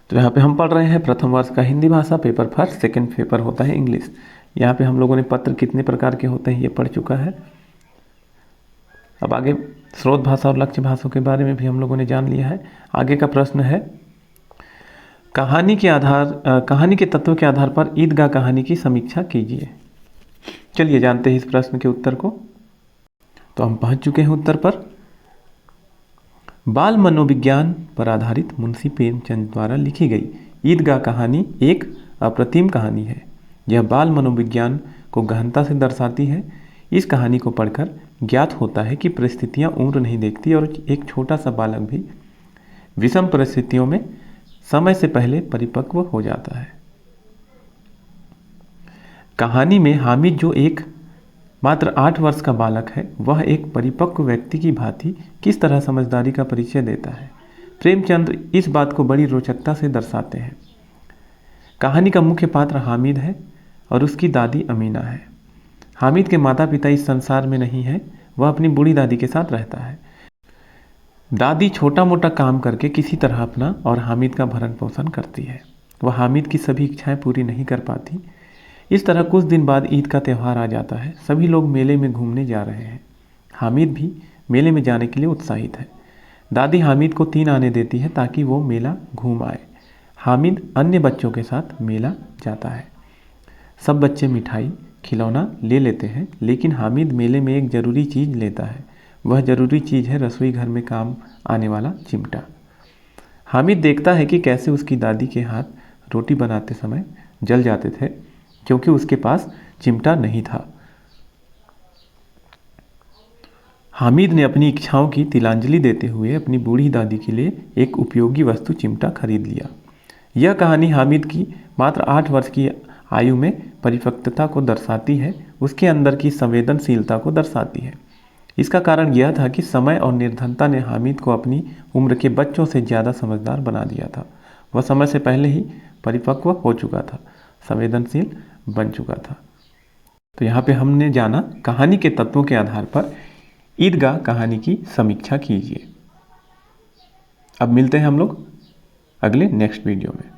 तो यहाँ पे हम पढ़ रहे हैं प्रथम वर्ष का हिंदी भाषा पेपर फर्स्ट, सेकंड पेपर होता है इंग्लिश। यहाँ पे हम लोगों ने पत्र कितने प्रकार के होते हैं ये पढ़ चुका है। अब आगे स्रोत भाषा और लक्ष्य भाषा के बारे में भी हम लोगों ने जान लिया है। आगे का प्रश्न है कहानी के तत्वों के आधार पर ईदगाह कहानी की समीक्षा कीजिए। चलिए जानते हैं इस प्रश्न के उत्तर को। तो हम पहुंच चुके हैं उत्तर पर। बाल मनोविज्ञान पर आधारित मुंशी प्रेमचंद द्वारा लिखी गई ईदगाह कहानी एक अप्रतिम कहानी है। यह बाल मनोविज्ञान को गहनता से दर्शाती है। इस कहानी को पढ़कर ज्ञात होता है कि परिस्थितियां उम्र नहीं देखती और एक छोटा सा बालक भी विषम परिस्थितियों में समय से पहले परिपक्व हो जाता है। कहानी में हामिद जो एक मात्र 8 वर्ष का बालक है, वह एक परिपक्व व्यक्ति की भांति किस तरह समझदारी का परिचय देता है। प्रेमचंद इस बात को बड़ी रोचकता से दर्शाते हैं। कहानी का मुख्य पात्र हामिद है और उसकी दादी अमीना है। हामिद के माता पिता इस संसार में नहीं है, वह अपनी बूढ़ी दादी के साथ रहता है। दादी छोटा मोटा काम करके किसी तरह अपना और हामिद का भरण पोषण करती है। वह हामिद की सभी इच्छाएं पूरी नहीं कर पाती। इस तरह कुछ दिन बाद ईद का त्यौहार आ जाता है। सभी लोग मेले में घूमने जा रहे हैं। हामिद भी मेले में जाने के लिए उत्साहित है। दादी हामिद को 3 आने देती है ताकि वो मेला घूम आए। हामिद अन्य बच्चों के साथ मेला जाता है। सब बच्चे मिठाई खिलौना ले लेते हैं, लेकिन हामिद मेले में एक ज़रूरी चीज़ लेता है। वह ज़रूरी चीज़ है रसोई घर में काम आने वाला चिमटा। हामिद देखता है कि कैसे उसकी दादी के हाथ रोटी बनाते समय जल जाते थे क्योंकि उसके पास चिमटा नहीं था। हामिद ने अपनी इच्छाओं की तिलांजलि देते हुए अपनी बूढ़ी दादी के लिए एक उपयोगी वस्तु चिमटा खरीद लिया। यह कहानी हामिद की मात्र 8 वर्ष की आयु में परिपक्वता को दर्शाती है, उसके अंदर की संवेदनशीलता को दर्शाती है। इसका कारण यह था कि समय और निर्धनता ने हामिद को अपनी उम्र के बच्चों से ज़्यादा समझदार बना दिया था। वह समय से पहले ही परिपक्व हो चुका था, संवेदनशील बन चुका था। तो यहाँ पे हमने जाना कहानी के तत्वों के आधार पर ईदगाह कहानी की समीक्षा कीजिए। अब मिलते हैं हम लोग अगले नेक्स्ट वीडियो में।